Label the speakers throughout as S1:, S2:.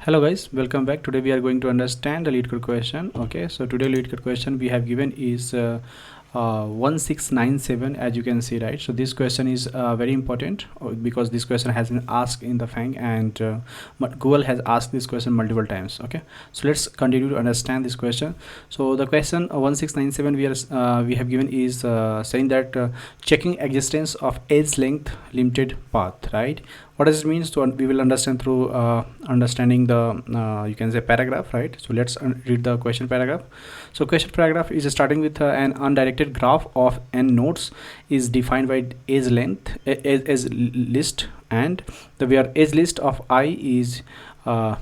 S1: Hello guys, welcome back. Today we are going to understand the Leetcode question. Okay, so today Leetcode question we have given is 1697, as you can see, right? So this question is very important because this question has been asked in the FANG, and Google has asked this question multiple times. Okay, so let's continue to understand this question. So the question 1697 we have given is saying that checking existence of edge length limited path, right? What does it mean? So we will understand through understanding the you can say paragraph, right? So let's read the question paragraph. So question paragraph is starting with an undirected graph of n nodes is defined by edge length as list, and the where edge list of I is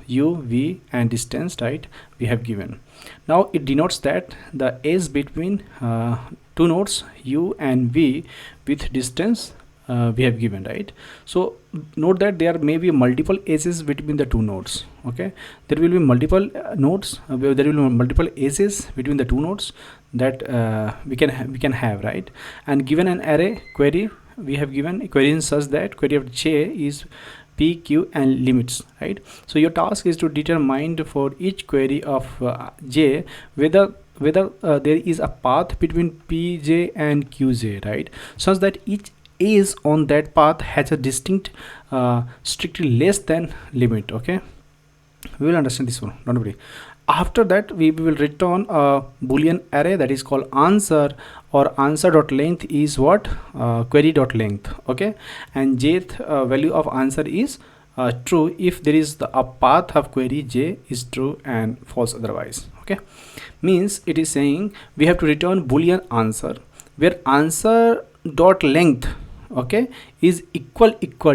S1: u, v and distance, right? We have given. Now it denotes that the edge between two nodes u and v with distance we have given, right? So note that there may be multiple edges between the two nodes. Okay, there will be multiple nodes, there will be multiple edges between the two nodes that we can have, right? And given an array query, we have given a query in such that query of j is p, q and limits, right? So your task is to determine for each query of j whether there is a path between pj and qj, right? Such that each is on that path has a distinct strictly less than limit. Okay, we will understand this one, don't worry. After that we will return a boolean array that is called answer, or answer dot length is what query dot length. Okay, and jth value of answer is true if there is a path of query j is true and false otherwise. Okay, means it is saying we have to return boolean answer where answer dot length, okay, is equal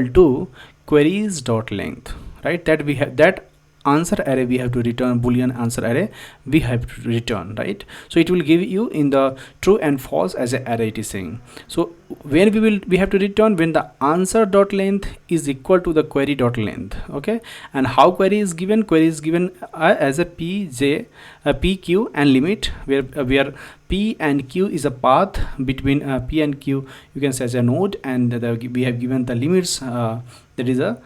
S1: to queries dot length, right? That we have, that answer array we have to return, boolean answer array we have to return, right? So it will give you in the true and false as an array, it is saying. So where we have to return when the answer dot length is equal to the query dot length. Okay, and how query is given? Query is given as a pj, p, q and limit, where p and q is a path between p and q, you can say as a node, and we have given the limits that is a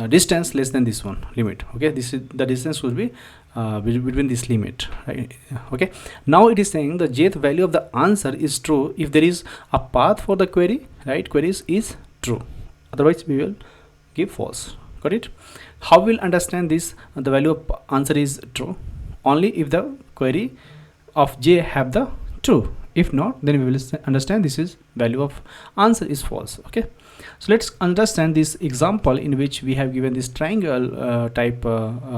S1: distance less than this one limit. Okay, this is the distance will be between this limit, right? Okay, now it is saying the jth value of the answer is true if there is a path for the query, right? Queries is true, otherwise we will give false. Got it? How we'll understand this? The value of answer is true only if the query of j have the true. If not, then we will understand this is value of answer is false. Okay, so let's understand this example in which we have given this triangle type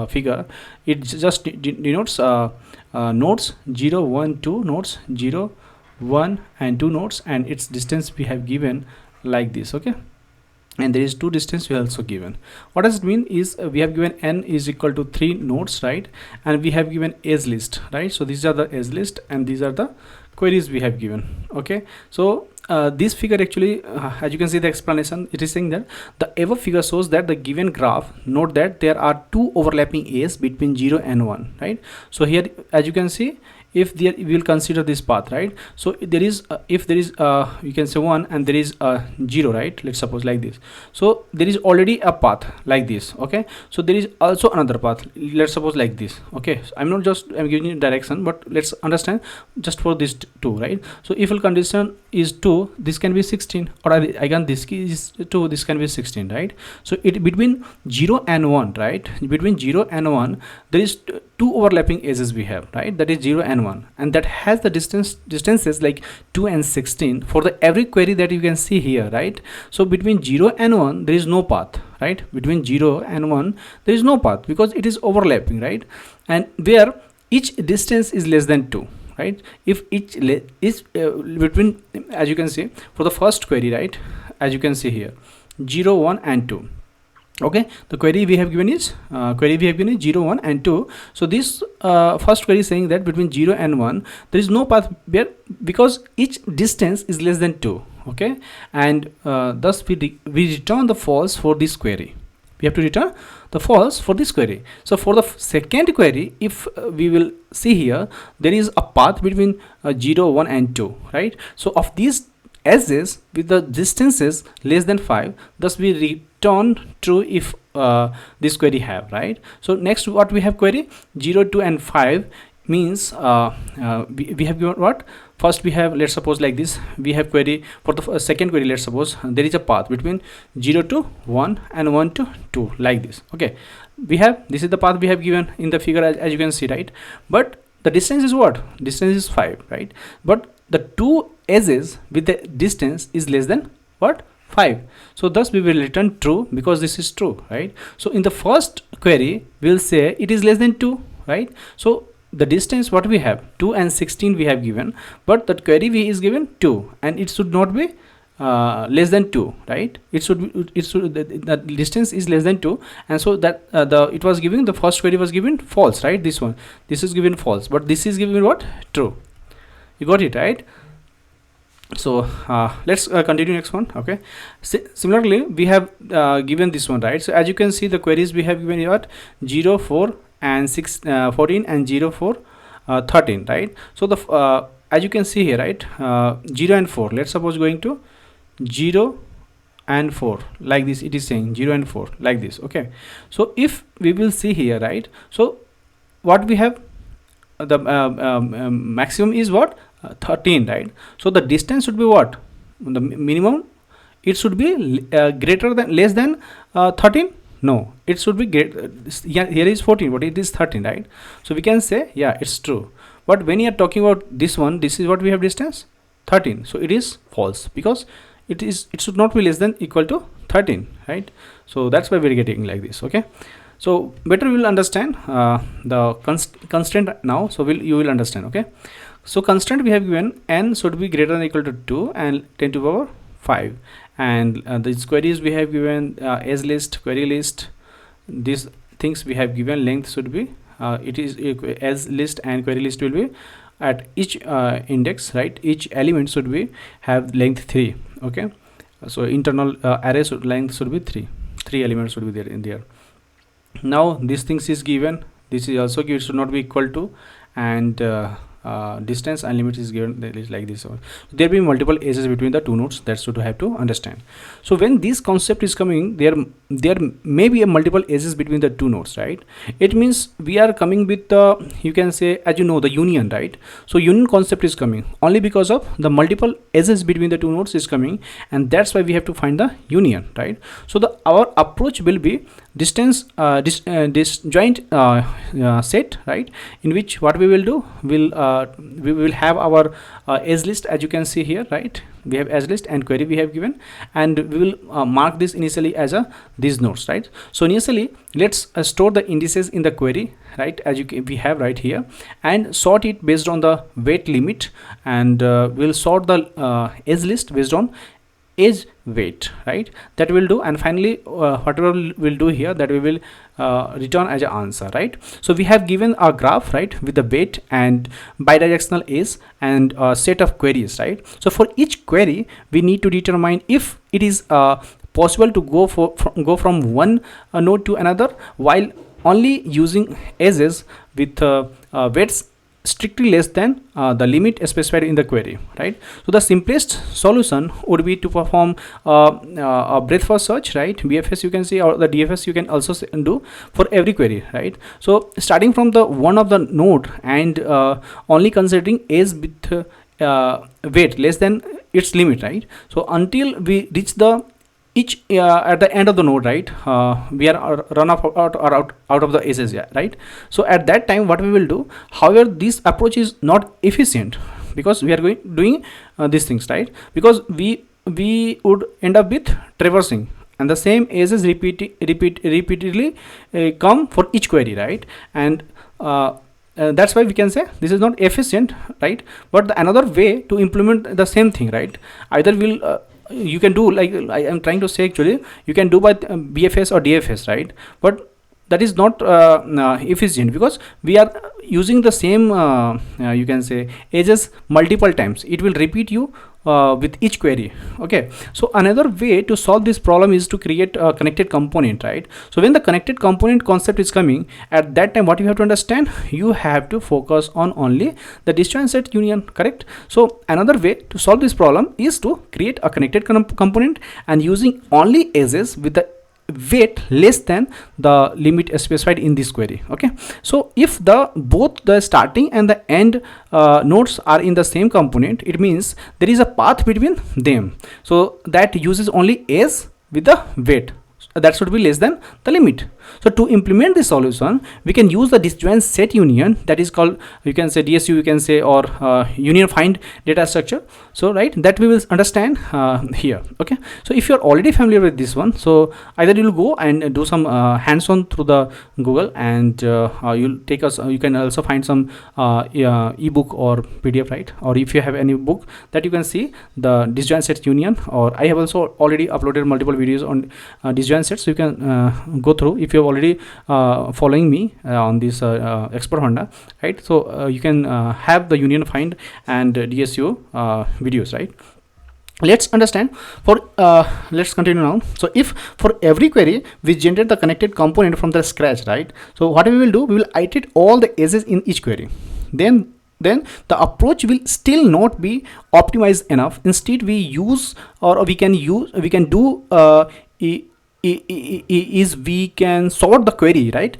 S1: figure. It just denotes nodes 0 1 2, nodes 0 1 and 2 nodes, and its distance we have given like this. Okay, and there is two distance we also given. What does it mean is we have given n is equal to 3 nodes, right? And we have given edge list, right? So these are the edge list and these are the queries we have given. Okay, so this figure actually as you can see the explanation, it is saying that the above figure shows that the given graph, note that there are two overlapping edges between 0 and 1, right? So here as you can see, if there we will consider this path, right? So there is if there is you can say 1 and there is 0, right? Let's suppose like this. So there is already a path like this. Okay, so there is also another path, let's suppose like this. Okay, so I'm giving you direction, but let's understand just for this 2, right? So if condition is 2, this can be 16, or again this is 2, this can be 16, right? So it between 0 and 1, right? Between 0 and 1 there is two overlapping edges we have, right? That is 0 and 1, and that has the distances like 2 and 16 for the every query that you can see here, right? So between 0 and 1 there is no path, right? Between 0 and 1 there is no path because it is overlapping, right? And where each distance is less than 2, right? If each is between, as you can see for the first query, right? As you can see here 0 1 and 2. Okay, the query we have given is 0 1 and 2. So this first query is saying that between 0 and 1 there is no path where, because each distance is less than 2. Okay, and thus we return the false for this query. We have to return the false for this query. So for the second query, if we will see here, there is a path between 0 1 and 2, right? So of these edges with the distances less than 5, thus we return true if this query have, right? So next what we have query 0, 2 and 5 means we have given what. First we have, let's suppose like this, we have query for the second query. Let's suppose there is a path between 0 to 1 and 1 to 2 like this. Okay, we have, this is the path we have given in the figure, as you can see, right? But the distance is what? Distance is 5, right? But the two edges with the distance is less than what? 5. So thus we will return true because this is true, right? So in the first query we'll say it is less than 2, right? So the distance what we have 2 and 16 we have given, but that query v is given 2 and it should not be less than 2, right? It should the distance is less than 2, and so that it was giving, the first query was given false, right? This one, this is given false, but this is given what? True. You got it, right? So let's continue next one. Okay, similarly we have given this one, right? So as you can see, the queries we have given here 0, 4 and 6, 14 and 0, 4, 13, right? So the as you can see here, right, 0 and 4, let's suppose going to 0 and 4 like this, it is saying 0 and 4 like this. Okay, so if we will see here, right, so what we have, the maximum is what? 13, right? So the distance should be what? The minimum, it should be greater than, less than 13. No, it should be great. Yeah, here is 14, but it is 13, right? So we can say, yeah, it's true. But when you are talking about this one, this is what we have distance 13, so it is false because it should not be less than equal to 13, right? So that's why we're getting like this. Okay, so better we will understand the constraint now. So you will understand. Okay, so constraint we have given n should be greater than equal to 2 and 10 to the power 5, and these queries we have given as list, query list, these things we have given length should be it is as list and query list will be at each index, right? Each element should be have length 3. Okay, so internal array length should be 3 elements should be there in there. Now these things is given, this is also given, should not be equal to, and distance and limit is given like this. So there will be multiple edges between the two nodes, that's what you have to understand. So when this concept is coming, there may be a multiple edges between the two nodes, right? It means we are coming with you can say, as you know, the union, right? So union concept is coming only because of the multiple edges between the two nodes is coming, and that's why we have to find the union, right? So our approach will be distance disjoint set, right? In which what we will do, we will have our edge list, as you can see here, right? We have edge list and query we have given, and we will mark this initially as these nodes, right? So initially let's store the indices in the query, right, as we have right here, and sort it based on the weight limit, and we'll sort the edge list based on edge weight, right? That will do, and finally whatever we'll do here, that we will return as an answer, right? So we have given a graph, right, with the weight and bidirectional edge and a set of queries, right? So for each query we need to determine if it is possible to go from one node to another while only using edges with weights strictly less than the limit specified in the query, right? So the simplest solution would be to perform a breadth first search, right? BFS you can see, or the DFS you can also do for every query, right? So starting from the one of the node and only considering edge with weight less than its limit, right? So until we reach the each at the end of the node, right, we are run out of the edges, yeah, right? So at that time what we will do, however this approach is not efficient because we are doing these things, right? Because we would end up with traversing, and the same edges repeatedly come for each query, right? And that's why we can say this is not efficient, right? But another way to implement the same thing, right, either will you can do, like I am trying to say, actually you can do by BFS or DFS, right? But that is not efficient because we are using the same you can say edges multiple times. It will repeat you with each query. Okay, so another way to solve this problem is to create a connected component, right? So when the connected component concept is coming, at that time what you have to understand, you have to focus on only the disjoint set union, correct? So another way to solve this problem is to create a connected component and using only edges with the weight less than the limit specified in this query. Okay, so if the both the starting and the end nodes are in the same component, it means there is a path between them, so that uses only s with the weight that should be less than the limit. So to implement this solution, we can use the disjoint set union, that is called, you can say DSU, you can say, or union find data structure. So right, that we will understand here. Okay, so if you are already familiar with this one, so either you will go and do some hands-on through the Google, and you'll take us, you can also find some ebook or PDF, right? Or if you have any book that you can see the disjoint set union, or I have also already uploaded multiple videos on disjoint sets, so you can go through if you're already following me on this Expert Honda, right? So you can have the union find and DSU videos, right? Let's understand for let's continue now. So if for every query we generate the connected component from the scratch, right? So what we will do, we will iterate all the edges in each query. Then the approach will still not be optimized enough. Instead we use, or we can do is we can sort the query, right,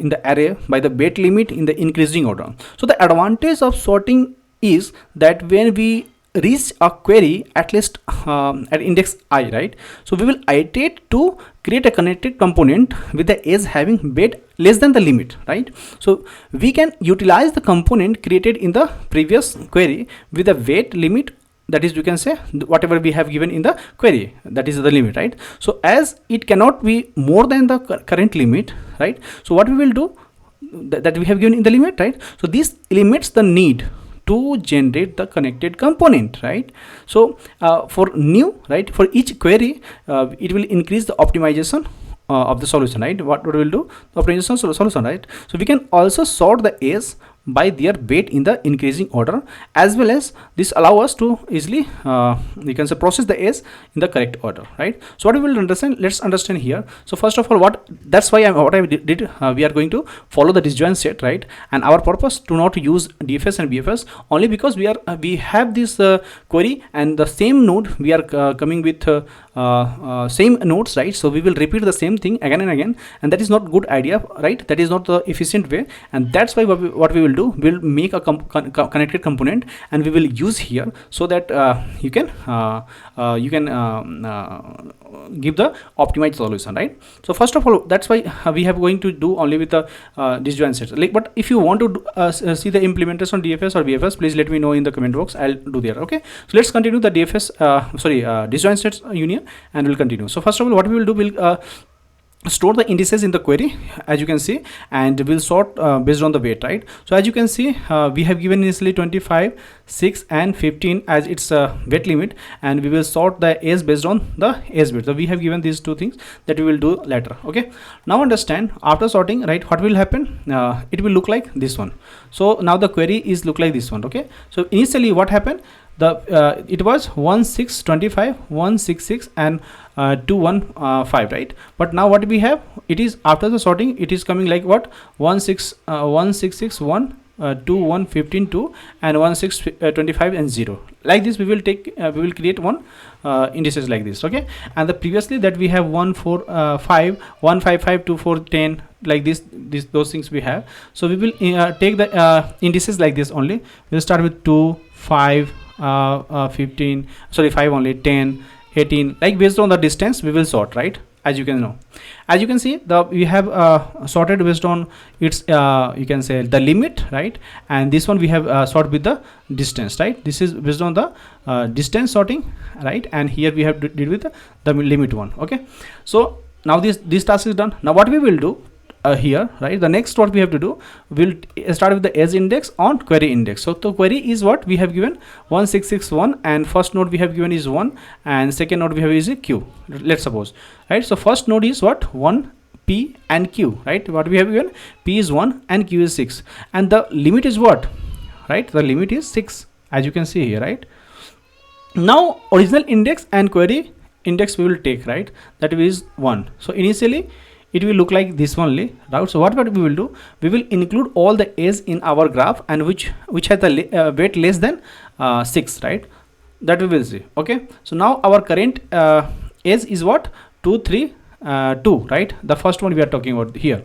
S1: in the array by the weight limit in the increasing order. So the advantage of sorting is that when we reach a query at least at index I, right, so we will iterate to create a connected component with the edge having weight less than the limit, right? So we can utilize the component created in the previous query with a weight limit, that is, you can say whatever we have given in the query, that is the limit, right? So as it cannot be more than the current limit, right, so what we will do, that we have given in the limit, right, so this eliminates the need to generate the connected component, right? So for new, right, for each query it will increase the optimization of the solution, right? What we will do, the optimization solution, right? So we can also sort the edge by their weight in the increasing order, as well as this allow us to easily you can say process the edge in the correct order, right? So what we will understand, let's understand here. So first of all, that's why what I did we are going to follow the disjoint set, right? And our purpose to not use DFS and BFS only because we have this query and the same node we are coming with same nodes, right? So we will repeat the same thing again and again, and that is not good idea, right? That is not the efficient way, and that's why what we will do, we'll make a connected component and we will use here, so that you can give the optimized solution, right? So first of all, that's why we have going to do only with the disjoint set. Like, but if you want to do, see the implementation on DFS or BFS, please let me know in the comment box. I'll do there. Okay, so let's continue the DFS disjoint sets union, and we'll continue. So first of all, what we will do, we'll store the indices in the query, as you can see, and we'll sort based on the weight, right? So as you can see, we have given initially 25, 6 and 15 as its weight limit, and we will sort the edge based on the edge weight. So we have given these two things that we will do later. Okay, now understand, after sorting, right, what will happen, it will look like this one. So now the query is look like this one. Okay, so initially what happened, it was 1625, 166 and 215, right? But now what we have, it is after the sorting, it is coming like what, 1661 2 15 2 and 1625 and 0, like this. We will take we will create one indices like this. Okay, and the previously that we have 145 155 24 10, like this those things we have. So we will take the indices like this only. We'll start with 2 5 15, sorry 5 only, 10 18, like based on the distance we will sort, right? As you can know, as you can see, we have sorted based on its you can say the limit, right? And this one we have sorted with the distance, right? This is based on the distance sorting, right? And here we have did with the limit one. Okay, so now this task is done. Now what we will do here, right, the next what we have to do, we'll start with the edge index on query index. So the query is what we have given 1661, and first node we have given is 1, and second node we have is a q, let's suppose, right? So first node is what, 1 p and q, right? What we have given, p is 1 and q is 6, and the limit is what, right? The limit is 6, as you can see here, right? Now original index and query index we will take, right? That is 1. So initially it will look like this only, right? So what we will do, we will include all the edge in our graph, and which has the weight less than 6, right? That we will see. Okay, so now our current edge is what, 2 3 2, right? The first one we are talking about here,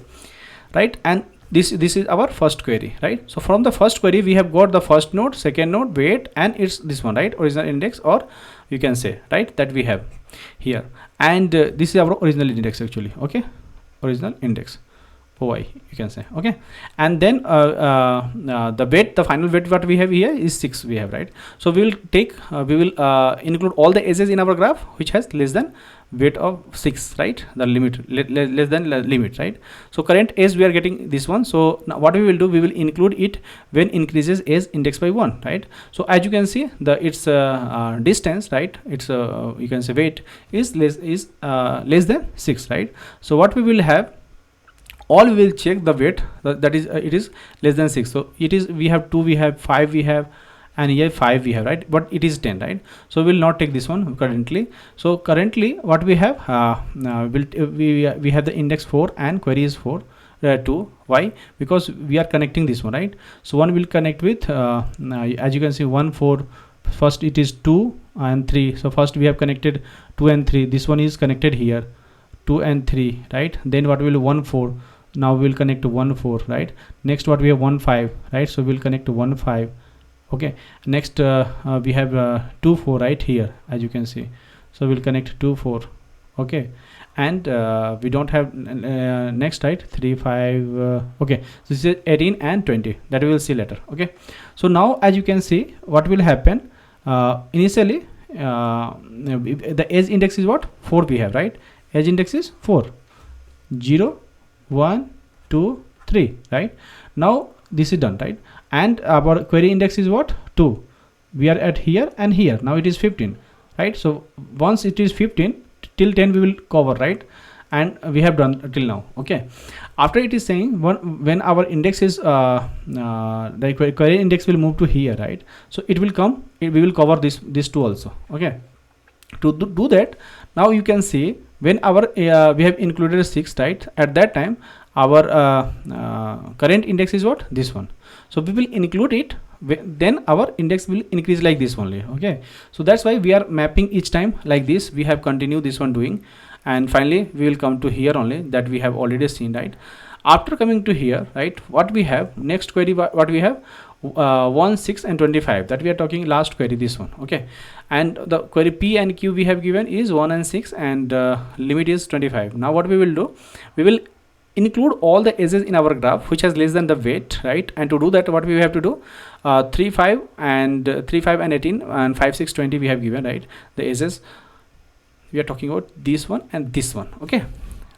S1: right? And this is our first query, right? So from the first query we have got the first node, second node, weight, and it's this one, right? Original index, or you can say, right, that we have here. And this is our original index actually, okay? Original index, OI, you can say, okay? And then the weight, the final weight what we have here is 6 we have, right? So we will take we will include all the edges in our graph which has less than weight of 6, right? The limit less than limit, right? So current edge we are getting this one. So now what we will do, we will include it when increases edge index by 1, right? So as you can see, the its distance, right, it's you can say weight is less than 6, right? So what we will have, all we will check the weight, that is it is less than 6. So it is, we have 2, we have 5, we have, and here 5 we have, right? But it is 10, right? So we will not take this one currently. So currently what we have, we have the index 4 and query is 4, 2. Why? Because we are connecting this one, right? So one will connect with as you can see 1 4, first it is 2 and 3. So first we have connected 2 and 3. This one is connected here, 2 and 3, right? Then what will 1 4, now we will connect to 1 4, right? Next what we have 1 5, right? So we will connect to 1 5. Okay, next we have 2 4 right here, as you can see. So we'll connect 2 4, okay? And we don't have next, right? 3 5, okay? So this is 18 and 20, that we will see later, okay? So now as you can see, what will happen, initially the edge index is what, 4 we have, right? Edge index is 4, 0 1 2 3, right? Now this is done, right? And our query index is what, 2. We are at here and here. Now it is 15, right? So once it is 15, till 10 we will cover, right? And we have done till now, okay? After it is saying when our index is the query index will move to here, right? So it will come, we will cover this 2 also, okay? To do that, now you can see when our we have included 6, right? At that time our current index is what, this one. So we will include it, then our index will increase like this only, okay? So that's why we are mapping each time like this. We have continued this one doing, and finally we will come to here only, that we have already seen, right? After coming to here, right, what we have next query, what we have 1 6 and 25, that we are talking last query, this one, okay? And the query P and Q we have given is 1 and 6, and limit is 25. Now what we will do, we will include all the edges in our graph which has less than the weight, right? And to do that, what we have to do, 3 5 and 18 and 5 6 20 we have given, right? The edges we are talking about this one and this one, okay?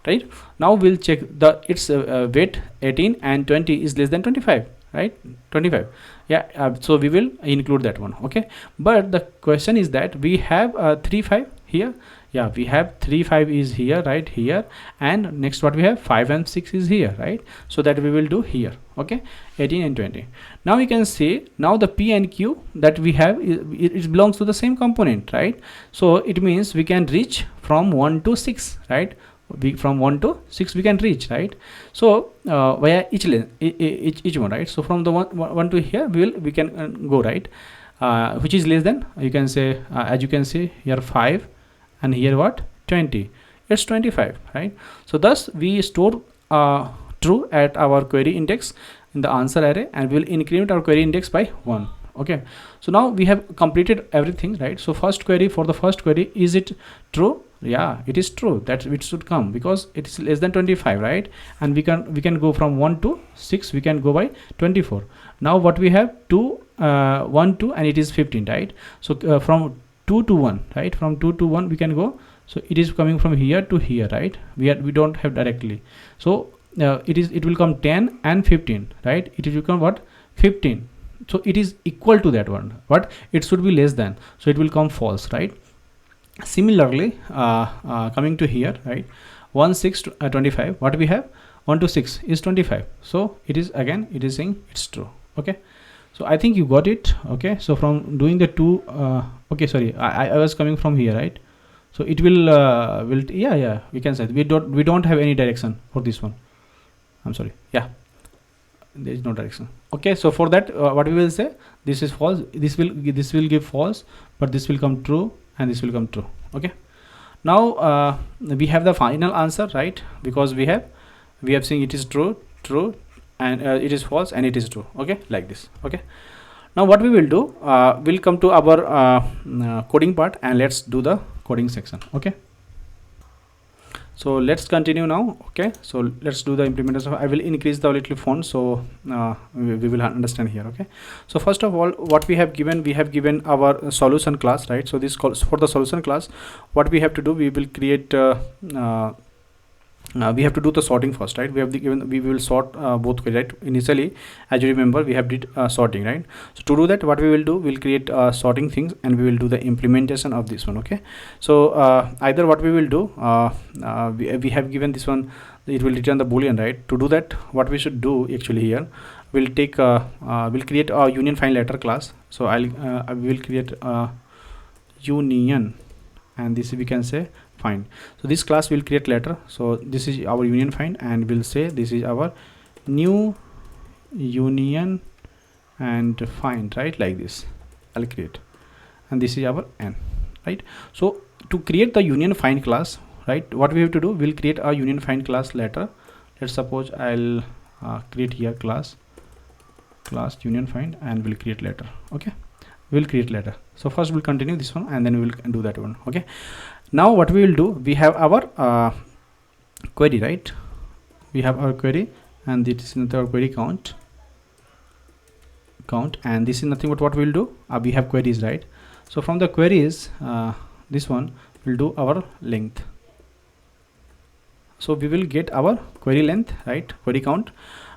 S1: Right? Now we'll check the its weight 18 and 20 is less than 25, right? 25, yeah. So we will include that one, okay? But the question is that we have 3 5 here, yeah, we have 3 5 is here, right here, and next what we have 5 and 6 is here, right? So that we will do here, okay? 18 and 20. Now you can see, now the P and Q that we have, it belongs to the same component, right? So it means we can reach from 1 to 6, right? From 1 to 6 we can reach, right? So via each one, right? So from the one to here we can go, right? Which is less than, you can say, as you can see here 5, and here what, 20, it's 25, right? So thus we store true at our query index in the answer array, and we will increment our query index by 1, okay? So now we have completed everything, right? So first query, for the first query, is it true? Yeah, it is true that it should come because it is less than 25, right? And we can go from 1 to 6, we can go by 24. Now what we have, 2 1 2, and it is 15, right? So from 2 to 1, right? From 2 to 1 we can go. So it is coming from here to here, right? We don't have directly. So it will come 10 and 15, right? It will come what, 15. So it is equal to that one, but it should be less than, so it will come false, right? Similarly, coming to here, right, 1 6 to 25, what we have, 1 to 6 is 25. So it is, again it is saying it's true, okay? So I think you got it, okay? So from doing the two, okay, sorry, I was coming from here, right? So it will yeah, we can say we don't have any direction for this one. I'm sorry, yeah, there is no direction, okay? So for that, what we will say, this is false, this will give false, but this will come true, and this will come true, okay? Now we have the final answer, right? Because we have seen it is true, and it is false, and it is true. Okay, like this. Okay, now what we will do, we'll come to our coding part, and let's do the coding section. Okay, so let's continue now. Okay, so let's do the implementation. I will increase the little font, so we will understand here. Okay, so first of all, what we have given our solution class, right? So this calls for the solution class. What we have to do, we will create we have to do the sorting first, right? We will sort both query, right? Initially, as you remember, we have did sorting, right? So to do that, what we will do, we'll create sorting things, and we will do the implementation of this one. Okay, so either what we will do, we have given this one, it will return the boolean, right? To do that, what we should do actually here, we'll take we'll create a union find letter class. So I will create a union, and this we can say find. So this class will create letter. So this is our union find, and we'll say this is our new union and find, right? Like this I'll create, and this is our n, right? So to create the union find class, right, what we have to do, we'll create a union find class letter. Let's suppose I'll create here class union find, and we'll create letter. Okay, we'll create letter. So first we'll continue this one, and then we will do that one. Okay, now what we will do, we have our query, right? We have our query, and this is our query count, and this is nothing but what we will do, we have queries, right? So from the queries, this one will do our length. So we will get our query length, right? Query count,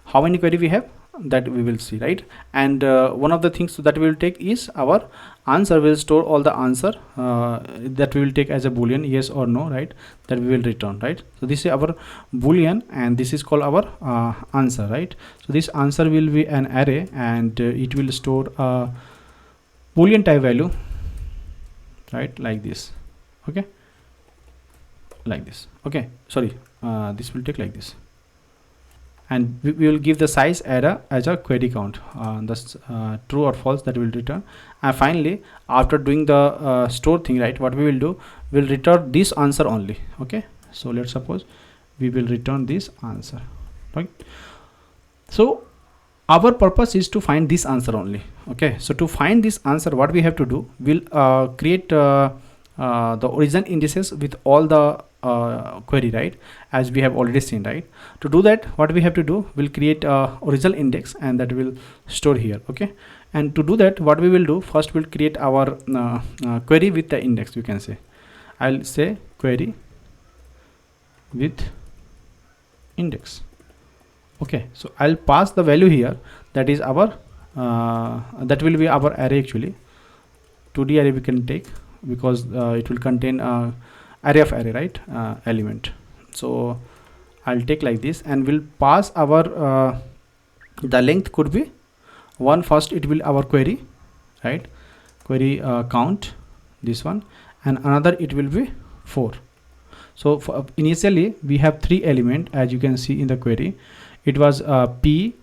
S1: how many query we have, that we will see, right? And one of the things that we will take is our answer. Will store all the answer that we will take as a boolean, yes or no, right? That we will return, right? So this is our boolean, and this is called our answer, right? So this answer will be an array, and it will store a boolean type value, right? Like this. Okay, like this. Okay, sorry, this will take like this, and we will give the size as a query count, that's true or false, that will return. And finally, after doing the store thing, right, what we will do, we'll return this answer only. Okay, so let's suppose we will return this answer, right? So our purpose is to find this answer only. Okay, so to find this answer, what we have to do, we'll create the origin indices with all the query, right, as we have already seen, right? To do that, what we have to do, we'll create original index, and that will store here. Okay, and to do that, what we will do, first we'll create our query with the index. You can say, I'll say query with index. Okay, so I'll pass the value here, that is our that will be our array. Actually 2D array we can take, because it will contain array of array, right, element. So I'll take like this, and we'll pass our the length could be 1. First it will our query, right, query count, this one, and another it will be 4. So for, initially we have 3 element, as you can see in the query. It was p,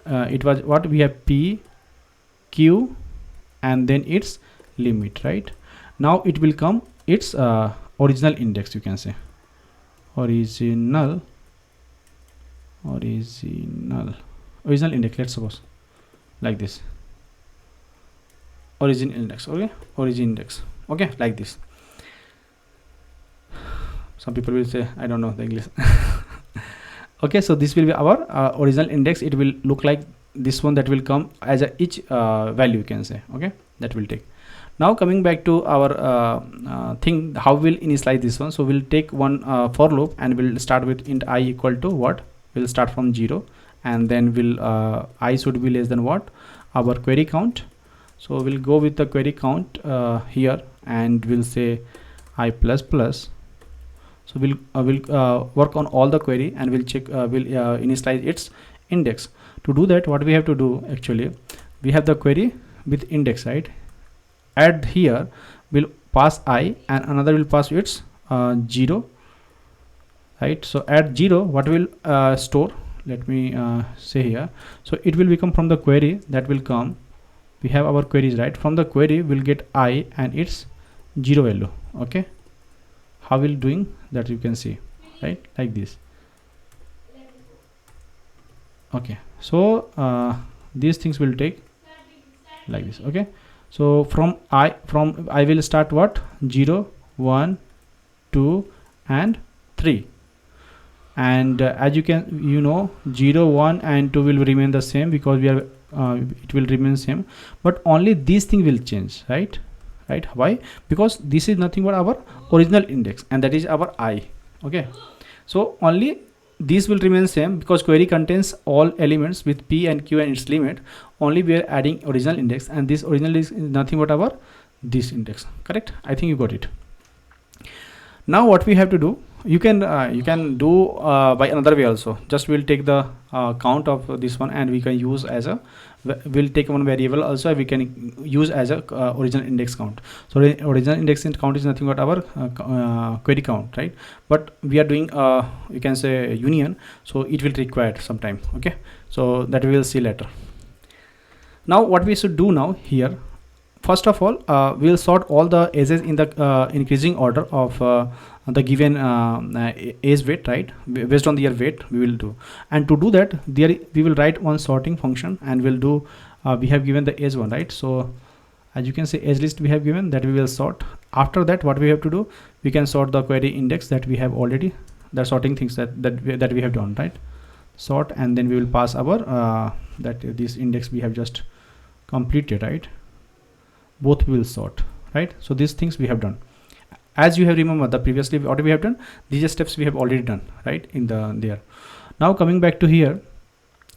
S1: it was what we have, p, q, and then its limit, right? Now it will come its original index. You can say original index, let's suppose like this, origin index. Okay, origin index. Okay, like this. Some people will say, I don't know the English. Okay, so this will be our original index. It will look like this one, that will come as a each value, you can say. Okay, that will take. Now coming back to our thing, how we'll initialize this one. So we'll take one for loop, and we'll start with int I equal to what, we'll start from 0, and then we'll I should be less than what, our query count. So we'll go with the query count here, and we'll say I plus plus. So we'll work on all the query, and we'll check we'll initialize its index. To do that, what we have to do, actually, we have the query with index, right? Add here will pass I, and another will pass its 0, right? So add 0, what will store, let me say here. So it will become from the query, that will come, we have our queries, right? From the query we'll get I and its 0 value. Okay, how we'll doing that, you can see, right, like this. Okay, so these things will take like this. Okay, so from I will start what, 0 1 2 and 3, and as you can 0 1 and 2 will remain the same because we are it will remain same, but only this thing will change, right. Why? Because this is nothing but our original index, and that is our I. Okay, so only this will remain same because query contains all elements with p and q and its limit. Only we are adding original index, and this original is nothing but our this index. Correct? I think you got it. Now what we have to do, you can do by another way also. Just we'll take the count of this one, and we can use as a, we'll take one variable also, we can use as a original index count. So the original index count is nothing but our query count, right? But we are doing you can say union, so it will require some time. Okay, so that we will see later. Now what we should do now here, first of all, we'll sort all the edges in the increasing order of the given edge weight, right? Based on their weight we will do, and to do that there we will write one sorting function, and we'll do we have given the edge one, right? So as you can see, edge list we have given, that we will sort. After that what we have to do, we can sort the query index that we have already, the sorting things that we have done, right? Sort, and then we will pass our that this index we have just completed, right? Both will sort, right? So these things we have done. As you have remembered, the previously what we have done, these steps we have already done, right, in the there. Now coming back to here,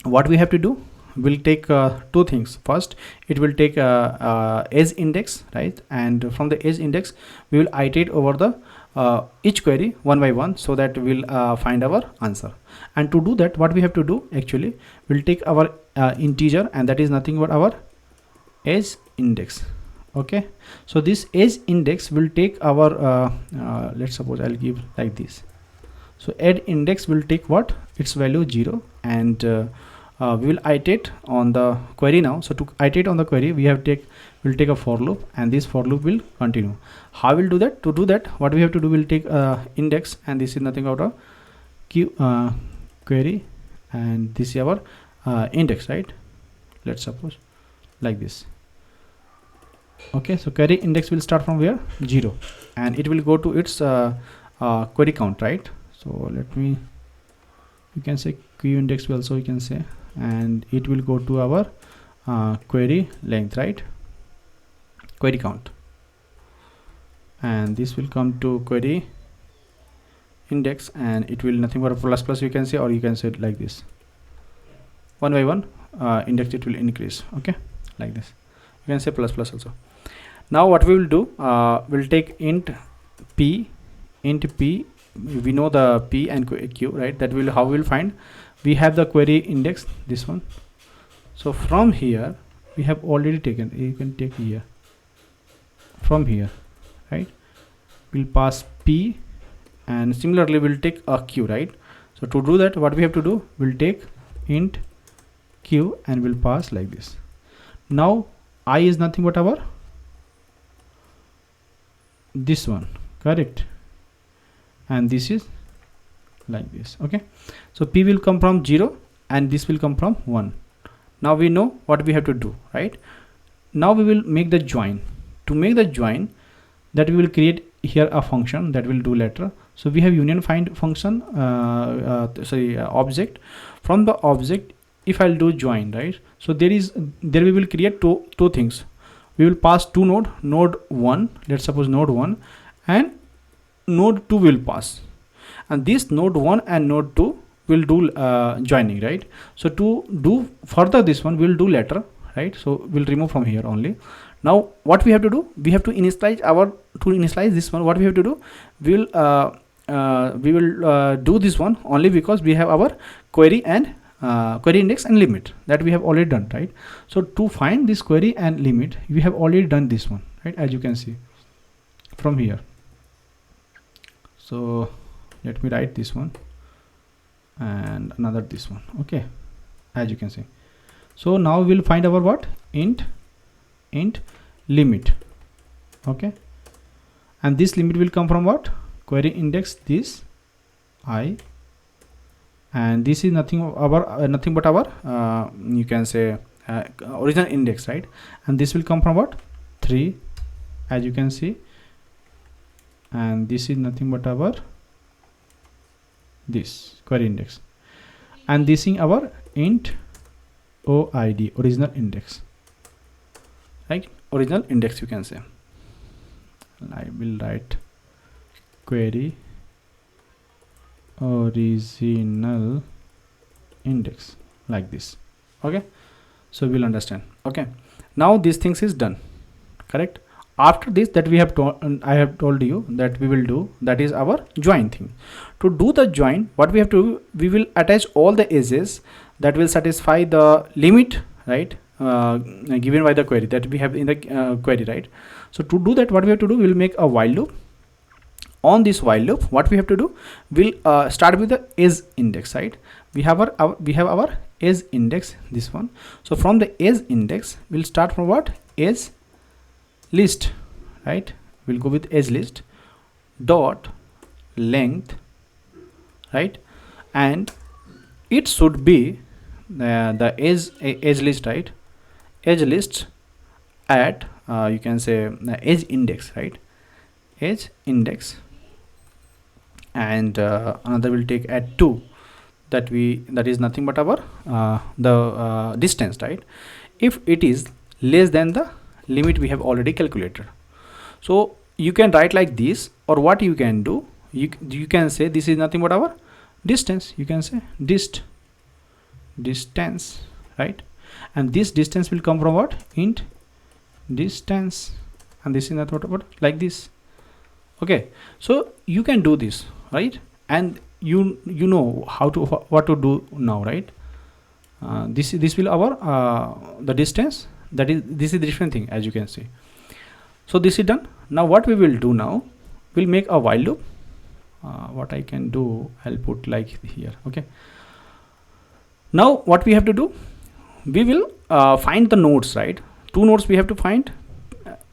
S1: what we have to do, we'll take two things. First, it will take edge index, right? And from the edge index we will iterate over the each query one by one, so that we'll find our answer. And to do that, what we have to do, actually we'll take our integer, and that is nothing but our edge index. Okay, so this edge index will take our let's suppose I'll give like this. So edge index will take what, its value 0, and we will iterate on the query now. So to iterate on the query, we'll take a for loop, and this for loop will continue. How we'll do that? To do that, what we have to do, we'll take index, and this is nothing but a query, and this is our index, right? Let's suppose like this. Okay, so query index will start from where, 0, and it will go to its query count, right? So let me, you can say q index also, you can say, and it will go to our query length, right? Query count, and this will come to query index, and it will nothing but a plus plus, you can say, or you can say it like this, one by one index it will increase. Okay, like this, you can say plus plus also. Now what we will do, we'll take int p. We know the p and q, right? That will, how we'll find, we have the query index, this one. So from here we have already taken, you can take here, from here, right? We'll pass p, and similarly we'll take a q, right? So to do that, what we have to do, we'll take int q, and we'll pass like this. Now I is nothing but our this one, correct? And this is like this. Okay, so p will come from 0, and this will come from 1. Now we know what we have to do, right? Now we will make the join. To make the join, that we will create here a function that will do later. So we have union find function, object. From the object, if I'll do join, right? So there we will create two things. We will pass two node 1, let's suppose node 1, and node 2 will pass, and this node 1 and node 2 will do joining, right? So to do further this one we'll do later, right? So we'll remove from here only. Now what we have to do, we have to initialize this one. What we have to do, we will do this one only because we have our query and query index and limit that we have already done, right? So to find this query and limit, we have already done this one, right? As you can see from here. So let me write this one and another this one. Okay, as you can see. So now we'll find our what, int limit. Okay, and this limit will come from what, query index this I, and this is nothing our nothing but our you can say original index, right? And this will come from what 3, as you can see, and this is nothing but our this query index, and this is our int OID, original index, right? Original index, you can say. I will write query original index like this. Okay, so we'll understand. Okay, now these things is done, correct? After this, that we have I have told you that we will do, that is our join thing. To do the join, what we have to do, we will attach all the edges that will satisfy the limit, right, given by the query that we have in the query, right? So to do that, what we have to do, we will make a while loop. On this while loop, what we have to do, we'll start with the edge index, right? We have our edge index, this one. So from the edge index, we'll start from what edge list, right? We'll go with edge list dot length, right? And it should be the edge list, right? Edge list at you can say edge index, right? Edge index, and another will take at 2, that is nothing but our the distance, right? If it is less than the limit we have already calculated, so you can write like this, or what you can do, you can say this is nothing but our distance. You can say distance, right? And this distance will come from what int distance, and this is nothing but like this. Okay, so you can do this, right? And you know how to what to do now, right? This will our the distance, that is, this is the different thing, as you can see. So this is done. Now what we will do now, we'll make a while loop. What I can do, I'll put like here. Okay, now what we have to do, we will find the nodes, right? 2 nodes we have to find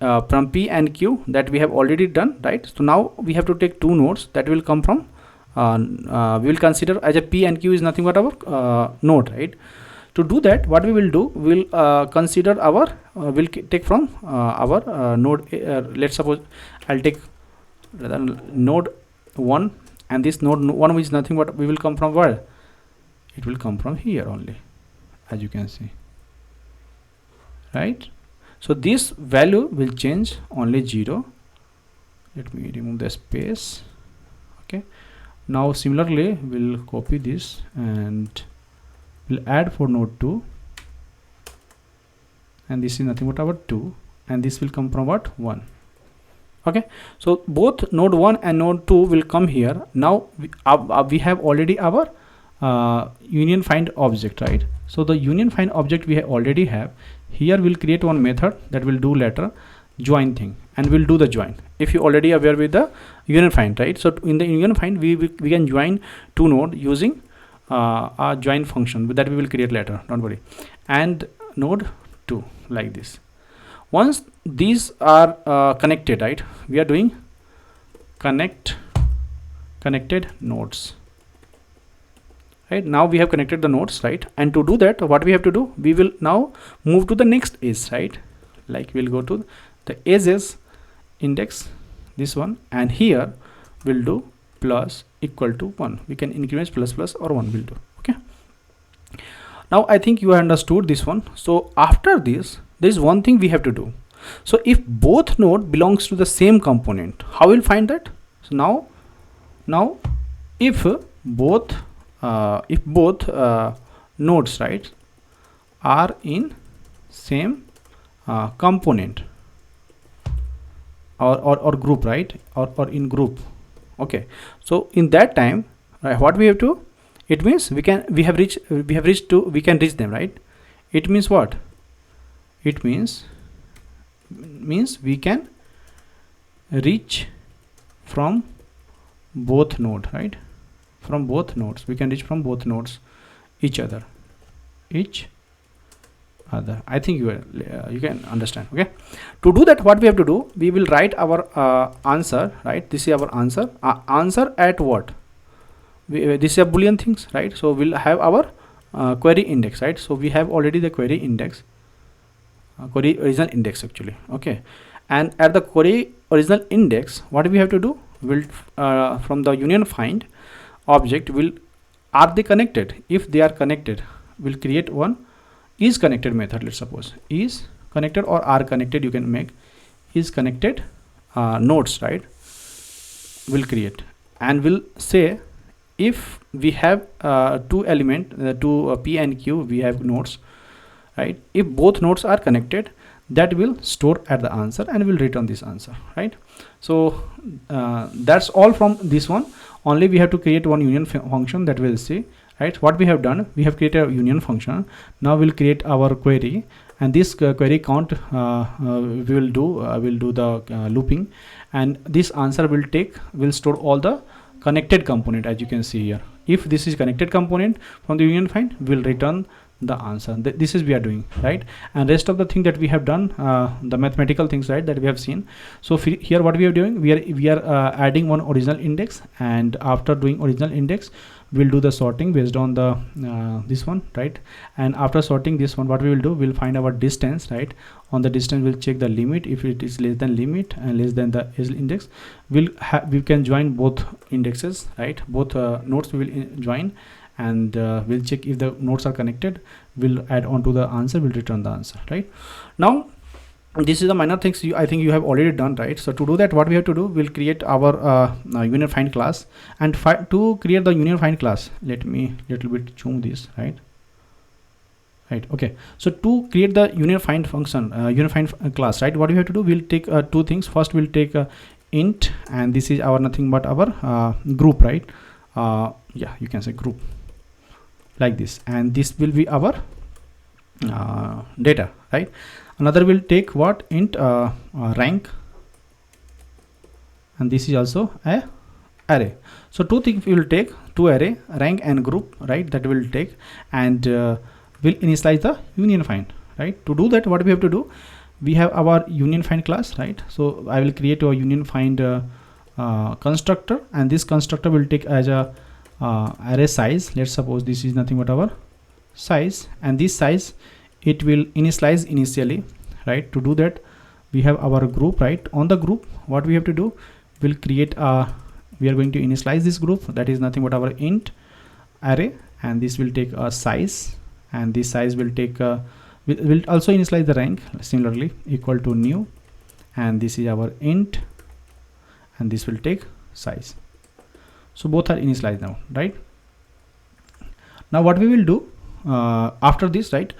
S1: from P and Q, that we have already done, right? So now we have to take 2 nodes that will come from we will consider as a P and Q is nothing but our node, right? To do that, what we will do, we'll consider our we'll take from our node, let's suppose I'll take node 1, and this node 1 is nothing but we will come from where, it will come from here only, as you can see, right? So this value will change only 0. Let me remove the space. Okay, now similarly we'll copy this and we'll add for node 2, and this is nothing but our 2, and this will come from what 1. Okay, so both node 1 and node 2 will come here. Now we have already our union find object, right? So the union find object we already have. Here we'll create one method that will do later join thing, and we'll do the join. If you already aware with the union find, right? So in the union find, we can join 2 nodes using a join function that we will create later, don't worry. And node 2 like this. Once these are connected, right, we are doing connected nodes, right? Now we have connected the nodes, right? And to do that, what we have to do, we will now move to the next edge, right? Like we'll go to the edges index, this one, and here we'll do plus equal to 1. We can increment plus plus or 1 will do. Okay, now I think you understood this one. So after this, there is one thing we have to do. So if both node belongs to the same component, how we'll find that? So now if both nodes, right, are in same component or group, right, or in group. Okay, so in that time, what we have to, it means we can reach them, right? It means what? It means we can reach from both node, right? From both nodes we can reach from both nodes each other, other. I think you can understand. Okay, to do that, what we have to do, we will write our answer, right? This is our answer. Answer at what? This is a boolean things, right? So we'll have our query index, right? So we have already the query index, query original index actually. Okay, and at the query original index, what we have to do, will from the union find object, will are they connected? If they are connected, we'll create one is connected method. Let's suppose is connected or are connected, you can make is connected nodes, right? We'll create, and we'll say if we have two element, two P and Q, we have nodes, right? If both nodes are connected, that will store at the answer and will return this answer, right? So that's all from this one. Only we have to create one union function that we'll see, right? What we have done, we have created a union function. Now we'll create our query, and this query count we will do the looping, and this answer will store all the connected component. As you can see here, if this is connected component from the union find, will return the answer. This is we are doing, right? And rest of the thing that we have done, the mathematical things, right, that we have seen. So here what we are doing, we are adding one original index, and after doing original index, we'll do the sorting based on the this one, right? And after sorting this one, what we will do, we'll find our distance, right? On the distance, we'll check the limit. If it is less than limit and less than the index, we can join both indexes, right? Both nodes we will join, and we'll check if the nodes are connected. We'll add on to the answer, will return the answer, right? Now this is the minor things I think you have already done, right? So to do that, what we have to do, we'll create our union find class, and to create the union find class, let me little bit zoom this, right? Okay, so to create the union find function, union find class, right, what we have to do, we'll take two things. First, we'll take int, and this is our nothing but our group, right? Yeah, you can say group like this, and this will be our data, right? Another will take what, int rank, and this is also a array. So two things we will take, two array, rank and group, right? That will take, and will initialize the union find, right? To do that, what we have to do, we have our union find class, right? So I will create a union find constructor, and this constructor will take as a array size. Let's suppose this is nothing but our size, and this size it will initialize initially, right? To do that, we have our group, right? On the group, what we have to do, we'll create we are going to initialize this group, that is nothing but our int array, and this will take a size, and this size will take will also initialize the rank similarly, equal to new, and this is our int, and this will take size. So both are initialized now, right? Now what we will do after this, right,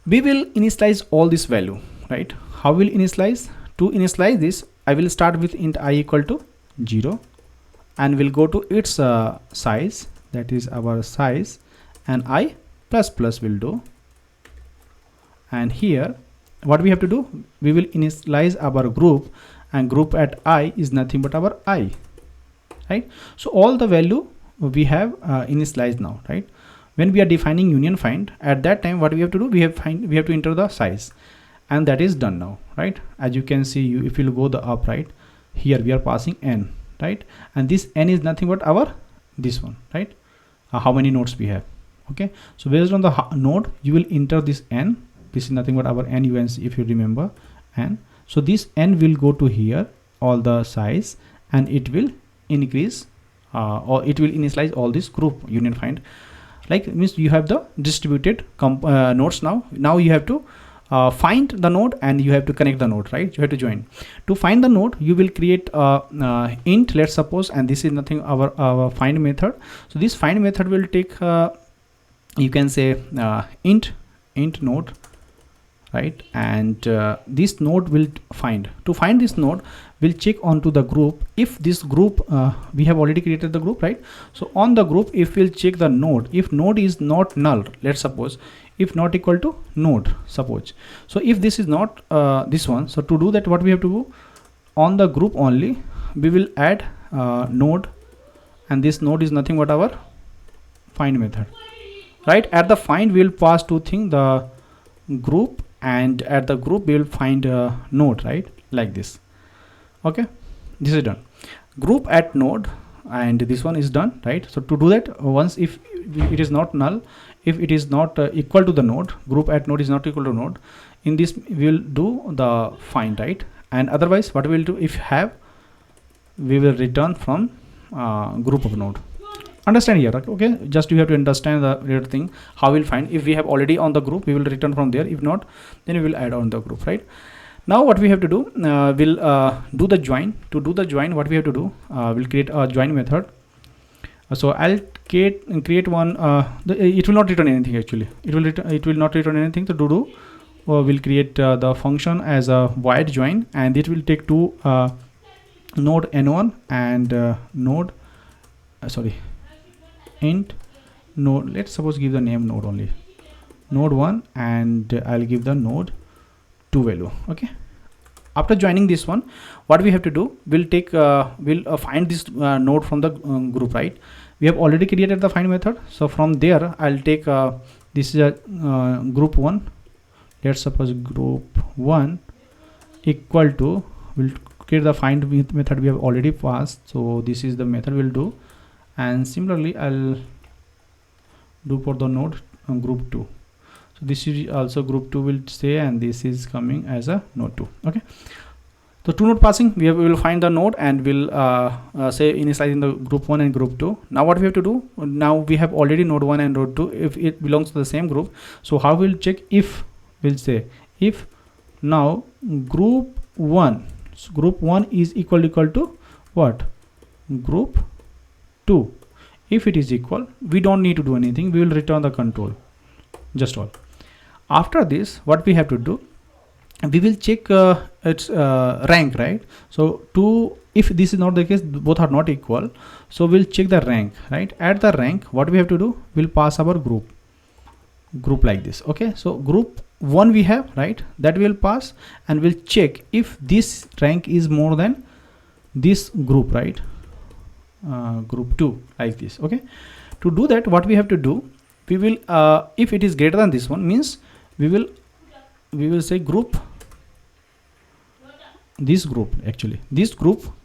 S1: we will initialize all this value, right? How will initialize? To initialize this, I will start with int I equal to 0, and we'll go to its size, that is our size, and I plus plus will do. And here what we have to do, we will initialize our group, and group at I is nothing but our I, right? So all the value we have initialized now, right? When we are defining union find, at that time what we have to do, we have to enter the size, and that is done now, right? As you can see, if you go the up, right, here we are passing n, right? And this n is nothing but our this one, right? How many nodes we have. Okay, so based on the node, you will enter this n. This is nothing but our n, if you remember, n. So this n will go to here, all the size, and it will increase or it will initialize all this group union find. Like, means you have the distributed nodes now. Now you have to find the node, and you have to connect the node, right? You have to join. To find the node, you will create int, let's suppose, and this is nothing our find method. So this find method will take you can say int node, right? And this node will find. To find this node, we'll check onto the group. If this group we have already created the group, right? So on the group, if we'll check the node, if node is not null, let's suppose, if not equal to node, suppose. So if this is not this one, so to do that, what we have to do, on the group only, we will add node, and this node is nothing but our find method, right? At the find, we'll pass two things, the group, and at the group we will find a node, right, like this. Okay, this is done. Group at node, and this one is done, right? So to do that, once if it is not null, if it is not equal to the node, group at node is not equal to node, in this we will do the find, right? And otherwise what we will do, if have, we will return from group of node. Understand here? Okay, just you have to understand the real thing, how we'll find. If we have already on the group, we will return from there. If not, then we will add on the group, right? Now what we have to do, we'll do the join. To do the join, what we have to do, we'll create a join method. So I'll create one. It will not return anything actually. It will not return anything. So to do, we'll create the function as a void join, and it will take two node n1 and node int node. Let's suppose give the name node only, node 1, and I'll give the node 2 value. Okay, after joining this one, what we have to do, we'll take we'll find this node from the group, right? We have already created the find method, so from there I'll take this is a group 1. Let's suppose group 1 equal to, we'll create the find method we have already passed, so this is the method we'll do. And similarly I'll do for the node group 2. So this is also group 2 will say, and this is coming as a node 2. Okay, so two node passing, we will find the node, and we'll say initializing the group 1 and group 2. Now what we have to do, now we have already node 1 and node 2, if it belongs to the same group. So how we'll check? If we'll say if now group 1 is equal to what? Group 2. If it is equal, we don't need to do anything, we will return the control, just all. After this, what we have to do, we will check its rank, right? So if this is not the case, both are not equal, so we'll check the rank, right? At the rank, what we have to do, we'll pass our group like this. Okay, so group 1 we have, right, that will pass, and we'll check if this rank is more than this group, right? Group 2, like this. Okay, to do that, what we have to do, we will if it is greater than this one, means we will say group, this group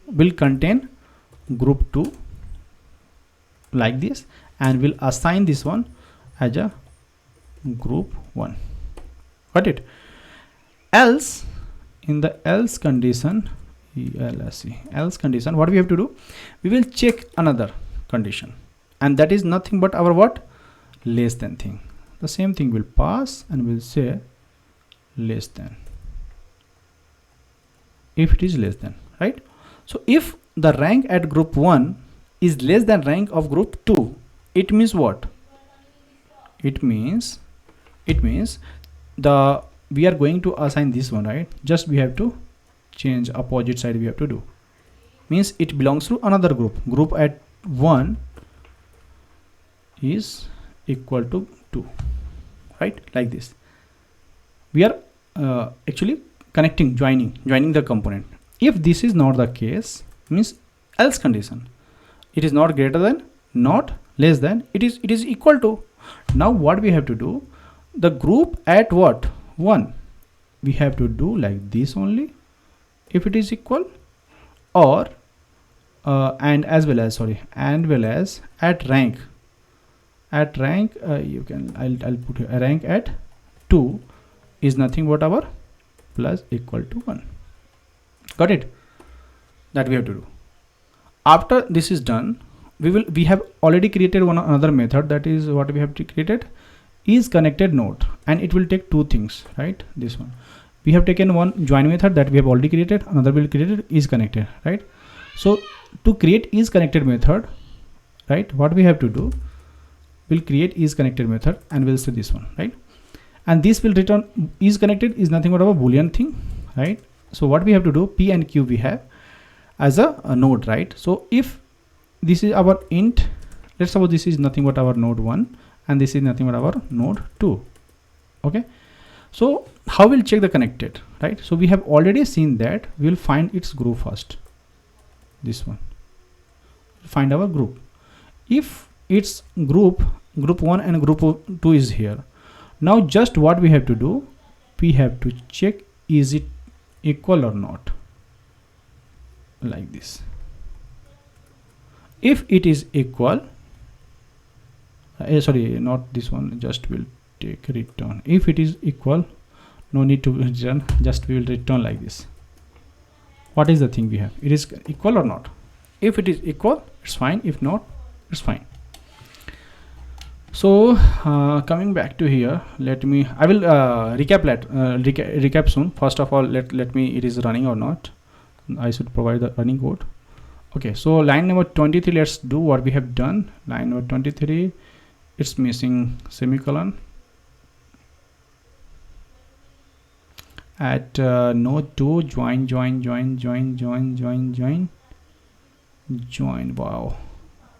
S1: will contain group 2, like this, and we'll assign this one as a group 1. Got it? Else, in the else condition, else condition, what we have to do, we will check another condition, and that is nothing but our what? Less than thing. The same thing will pass, and we'll say less than, if it is less than, right? So if the rank at group 1 is less than rank of group 2, it means what? It means we are going to assign this one, right? Just we have to change opposite side, we have to do, means it belongs to another group at 1 is equal to 2, right? Like this, we are actually connecting, joining the component. If this is not the case, means else condition, it is not greater than, not less than, it is equal to. Now what we have to do, the group at what? 1, we have to do like this only, if it is equal, or and as well as at rank, you can, I'll put here, a rank at 2 is nothing but our plus equal to 1. Got it? That we have to do. After this is done, we have already created another method, that is what we have created, is connected node, and it will take two things, right? This one, we have taken one join method that we have already created, another will created is connected, right? So to create is connected method, right, what we have to do, we'll create is connected method, and we'll say this one, right? And this will return is connected is nothing but a boolean thing, right? So what we have to do, p and q we have as a node, right? So if this is our int, let's suppose this is nothing but our node 1, and this is nothing but our node 2. Okay, so how we'll check the connected, right? So we have already seen that we'll find its group first, this one, find our group. If its group 1 and group 2 is here, Now just what we have to do, we have to check is it equal or not, like this. If it is equal, sorry, not this one, just will take return. If it is equal, no need to return, just we will return like this. What is the thing we have? It is equal or not? If it is equal, it's fine. If not, it's fine. So coming back to here, I will recap soon. First of all, let me, it is running or not. I should provide the running code. Okay, so line number 23, let's do what we have done. Line number 23, it's missing semicolon. At node 2, join. Wow,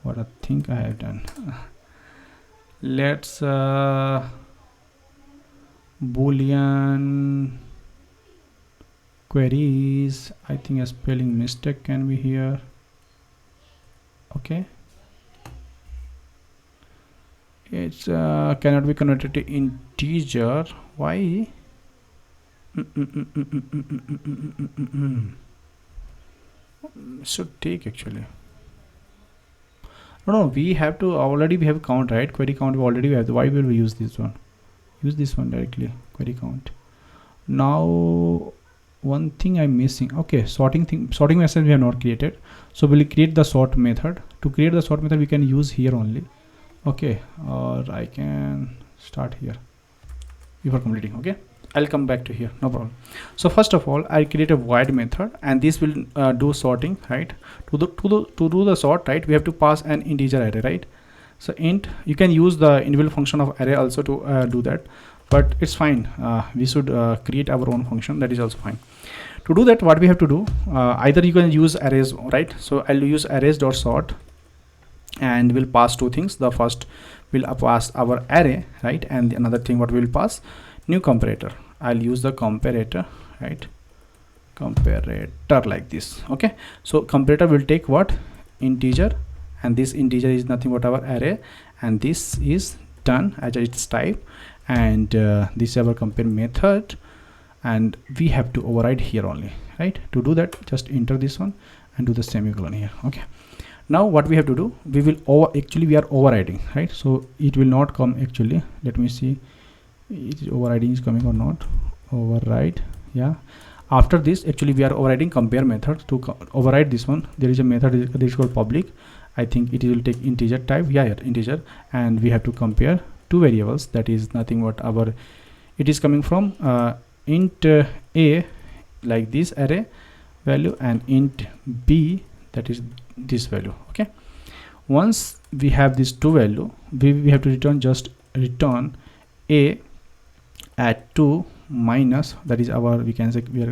S1: what I think I have done. Let's boolean queries. I think a spelling mistake can be here. Okay, it's cannot be converted to integer. Why? Should take actually. No, we have to already, we have count, right? Query count we already have. Why will we use this one? Use this one directly, query count. Now one thing I'm missing. Okay, sorting method we have not created, so we'll create the sort method. To create the sort method we can use here only. Okay, or I can start here before completing. Okay, I'll come back to here, no problem. So first of all, I'll create a void method, and this will do sorting, right? To do the sort, right, we have to pass an integer array, right? So int, you can use the inbuilt function of array also to do that, but it's fine. We should create our own function, that is also fine. To do that, what we have to do, either you can use arrays, right? So I'll use arrays.sort, and we'll pass two things. The first will pass our array, right? And another thing what we'll pass, new comparator. I'll use the comparator, right? Comparator like this. Okay, so comparator will take what? Integer, and this integer is nothing but our array, and this is done as its type, and this is our compare method, and we have to override here only, right? To do that, just enter this one and do the semicolon here. Okay, now what we have to do, we will actually we are overriding, right? So it will not come actually. Let me see, overriding is coming or not. Override, yeah. After this, actually we are overriding compare method. To override this one, there is a method that is called public. I think it will take integer type, yeah, integer, and we have to compare two variables. That is nothing but our, it is coming from int a, like this array value, and int b, that is this value. Okay, once we have these two value, we have to return, just return a at 2 minus, that is our, we can say we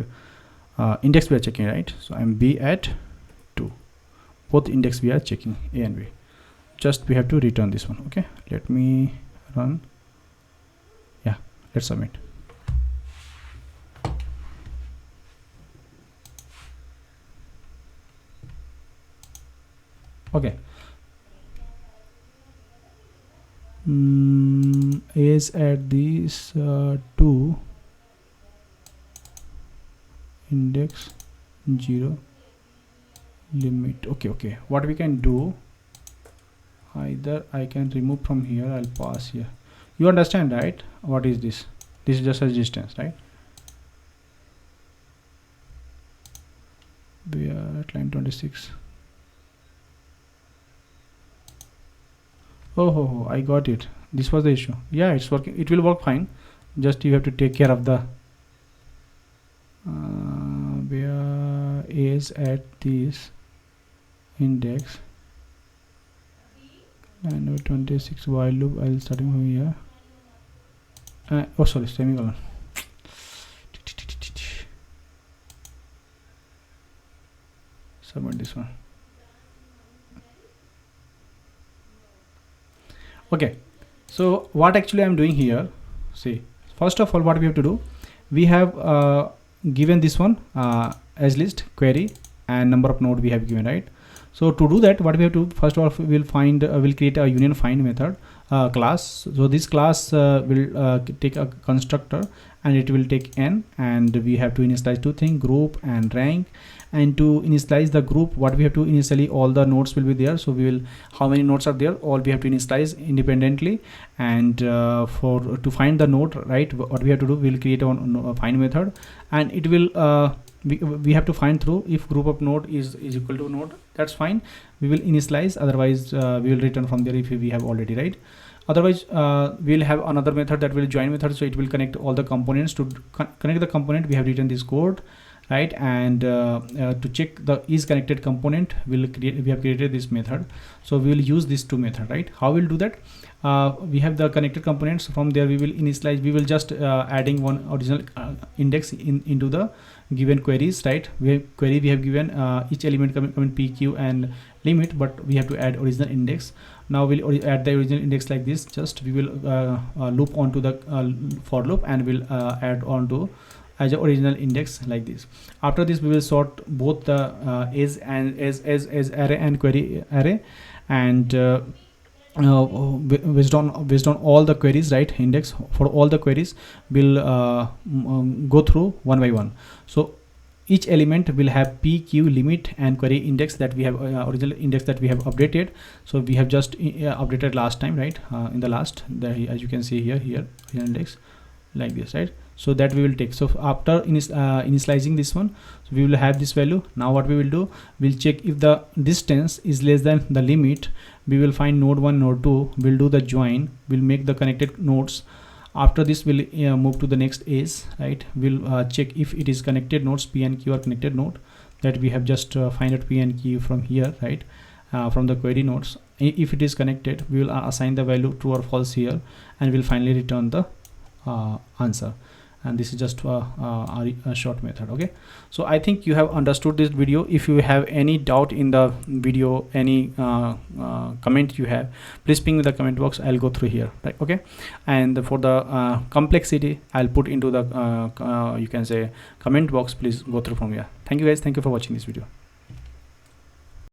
S1: are index we are checking, right? So I'm b at 2, both index we are checking, a and b. Just we have to return this one. Okay, let me run. Yeah, let's submit. Okay, is at this 2 index 0 limit. Okay, what we can do, either I can remove from here, I'll pass here. You understand, right? What is this? This is just a distance, right? We are at line 26. Oh, I got it. This was the issue. Yeah, it's working. It will work fine. Just you have to take care of the where is at this index and 26 while loop. I'll starting from here. Oh, sorry, semicolon. Submit this one. Okay, so what actually I'm doing here, see, first of all, what we have to do, we have given this one as list query and number of node we have given, right? So to do that, what we have to, first of all, we'll find we'll create a union find method. class. So this class will take a constructor, and it will take n, and we have to initialize two things, group and rank. And to initialize the group, what we have to initially, all the nodes will be there. So we will, how many nodes are there, all we have to initialize independently. And for to find the node, right, what we have to do, we'll create a find method, and it will we have to find through if group of node is equal to node. That's fine, we will initialize, otherwise we will return from there if we have already, right. Otherwise we'll have another method, that will join method. So it will connect all the components. To connect the component, we have written this code, right. And to check the is connected component, we have created this method. So we will use these two methods, right. How we'll do that? We have the connected components. From there we will initialize, we will just adding one original index into the given queries, right. We have given each element comment p, q and limit, but we have to add original index. Now we'll add the original index like this. Just we will loop onto the for loop, and we'll add on to as an original index like this. After this, we will sort both the is and as array and query array, and based on all the queries, right, index for all the queries will go through one by one. So each element will have p, q, limit and query index that we have original index that we have updated. So we have just updated last time, right, in the last, as you can see here index like this, right. So that we will take. So after initializing this one, so we will have this value. Now what we will do, we'll check if the distance is less than the limit. We will find node 1, node 2, we'll do the join, we'll make the connected nodes. After this, we'll move to the next is, right. We'll check if it is connected nodes, p and q are connected node, that we have just find out p and q from here, right, from the query nodes. If it is connected, we will assign the value true or false here, and we'll finally return the answer. And this is just a short method. Okay, so I think you have understood this video. If you have any doubt in the video, any comment you have, please ping in the comment box. I'll go through here, right. Okay, and for the complexity, I'll put into the you can say comment box. Please go through from here. Thank you guys, thank you for watching this video.